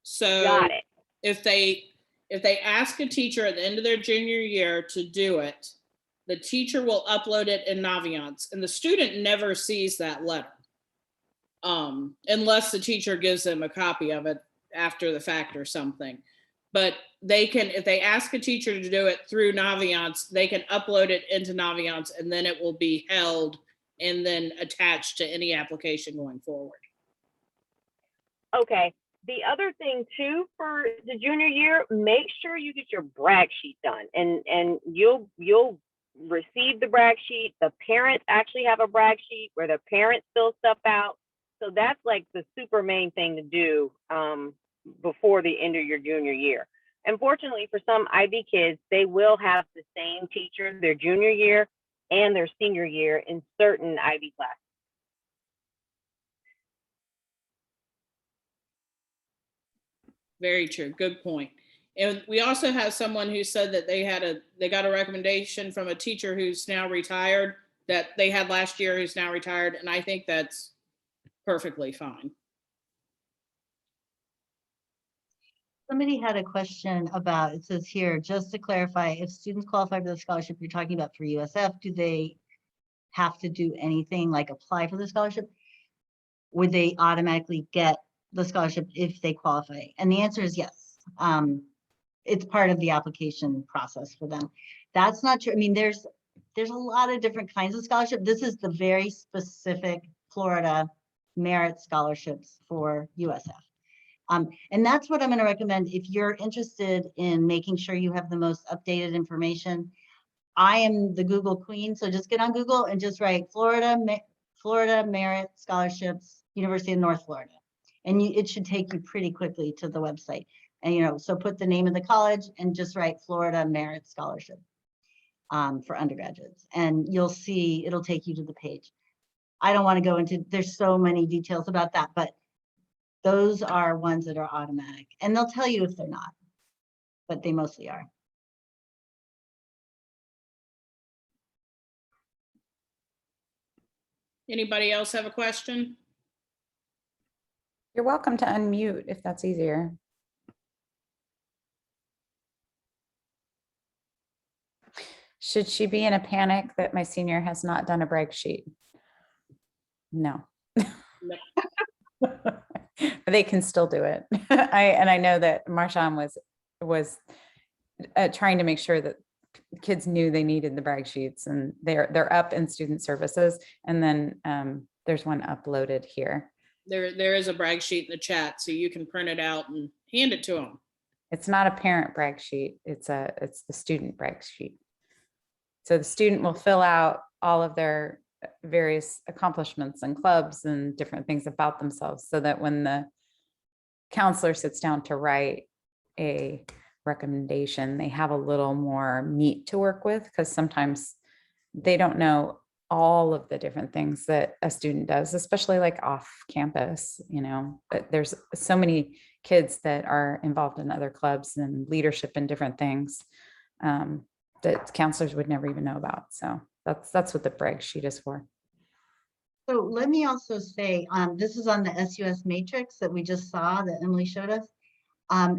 So got it. if they ask a teacher at the end of their junior year to do it, the teacher will upload it in Naviance, and the student never sees that letter. Unless the teacher gives them a copy of it after the fact or something. But they can, if they ask a teacher to do it through Naviance, they can upload it into Naviance, and then it will be held and then attached to any application going forward. Okay. The other thing too for the junior year, make sure you get your brag sheet done, and you'll receive the brag sheet. The parents actually have a brag sheet where the parents fill stuff out. So that's like the super main thing to do before the end of your junior year. Unfortunately, for some IB kids, they will have the same teacher their junior year and their senior year in certain IB classes. Very true. Good point. And we also have someone who said that they got a recommendation from a teacher who's now retired that they had last year who's now retired. And I think that's perfectly fine. Somebody had a question about, it says here, just to clarify, if students qualify for the scholarship you're talking about for USF, do they have to do anything like apply for the scholarship? Would they automatically get the scholarship if they qualify? And the answer is yes. It's part of the application process for them. That's not true. I mean, there's a lot of different kinds of scholarship. This is the very specific Florida merit scholarships for USF. And that's what I'm going to recommend if you're interested in making sure you have the most updated information. I am the Google queen, so just get on Google and just write Florida Merit Scholarships, University of North Florida. And it should take you pretty quickly to the website. And, so put the name of the college and just write Florida Merit Scholarship for undergraduates. And you'll see, it'll take you to the page. I don't want to go into, there's so many details about that, but those are ones that are automatic. And they'll tell you if they're not, but they mostly are. Anybody else have a question? You're welcome to unmute if that's easier. Should she be in a panic that my senior has not done a brag sheet? No. But they can still do it. I know that Marshawn was trying to make sure that kids knew they needed the brag sheets, and they're up in student services, and then there's one uploaded here. There is a brag sheet in the chat, so you can print it out and hand it to them. It's not a parent brag sheet. It's the student brag sheet. So the student will fill out all of their various accomplishments and clubs and different things about themselves, so that when the counselor sits down to write a recommendation, they have a little more meat to work with, because sometimes they don't know all of the different things that a student does, especially like off campus, but there's so many kids that are involved in other clubs and leadership and different things that counselors would never even know about. So that's what the brag sheet is for. So let me also say, this is on the SUS matrix that we just saw that Emily showed us.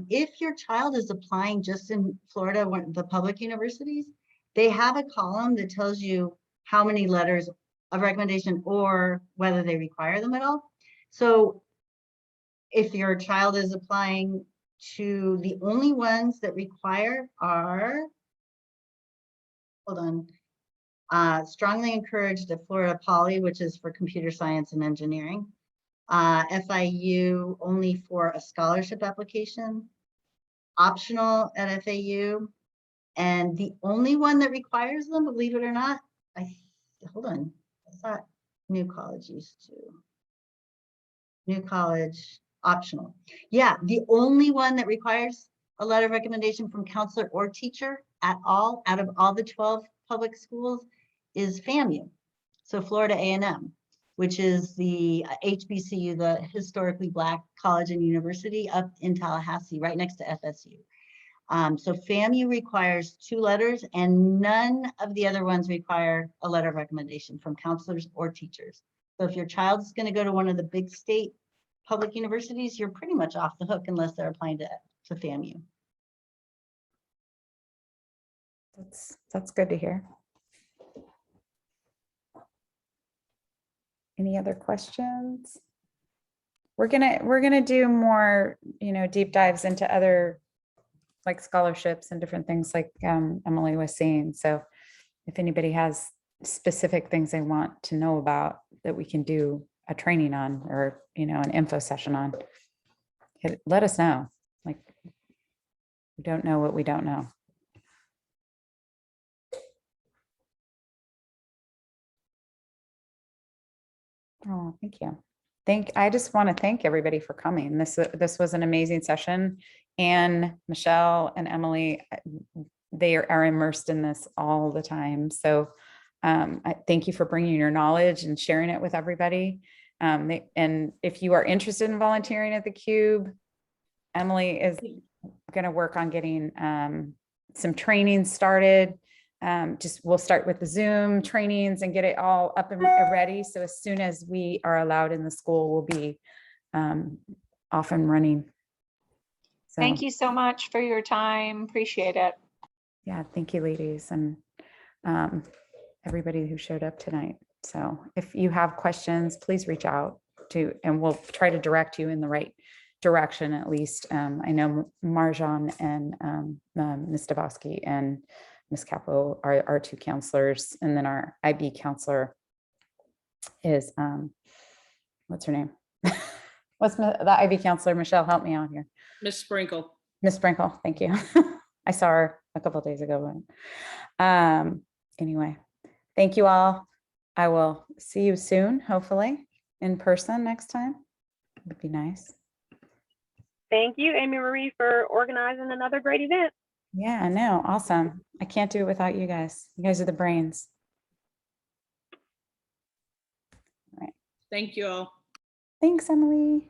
If your child is applying just in Florida, the public universities, they have a column that tells you how many letters of recommendation or whether they require them at all. So if your child is applying to, the only ones that require are, hold on, strongly encouraged at Florida Poly, which is for computer science and engineering. FIU only for a scholarship application, optional at FAU, and the only one that requires them, believe it or not, hold on, I thought New College used to. New College optional. Yeah, the only one that requires a letter of recommendation from counselor or teacher at all, out of all the 12 public schools, is FAMU. So Florida A&M, which is the HBCU, the historically Black college and university up in Tallahassee, right next to FSU. So FAMU requires 2 letters, and none of the other ones require a letter of recommendation from counselors or teachers. So if your child is going to go to one of the big state public universities, you're pretty much off the hook unless they're applying to FAMU. That's good to hear. Any other questions? We're gonna do more, deep dives into other like scholarships and different things like Emily was saying. So if anybody has specific things they want to know about that we can do a training on, or an info session on, let us know. Like, we don't know what we don't know. Oh, thank you. I just want to thank everybody for coming. This was an amazing session. And Michelle and Emily, they are immersed in this all the time. So I thank you for bringing your knowledge and sharing it with everybody. And if you are interested in volunteering at the Cube, Emily is going to work on getting some training started. We'll start with the Zoom trainings and get it all up and ready. So as soon as we are allowed in the school, we'll be off and running. So, Thank you so much for your time. Appreciate it. yeah, thank you, ladies, and everybody who showed up tonight. So if you have questions, please reach out to, and we'll try to direct you in the right direction at least. I know Marjan and Ms. Dabowski and Ms. Capo are our two counselors, and then our IB counselor is, what's her name? What's the IB counselor? Michelle, help me out here. Miss Sprinkle. Miss Sprinkle, thank you. I saw her a couple of days ago. But anyway, thank you all. I will see you soon, hopefully in person next time. Would be nice. Thank you, Amy Marie, for organizing another great event. Yeah, I know. Awesome. I can't do it without you guys. You guys are the brains. Thank you all. Thanks, Emily.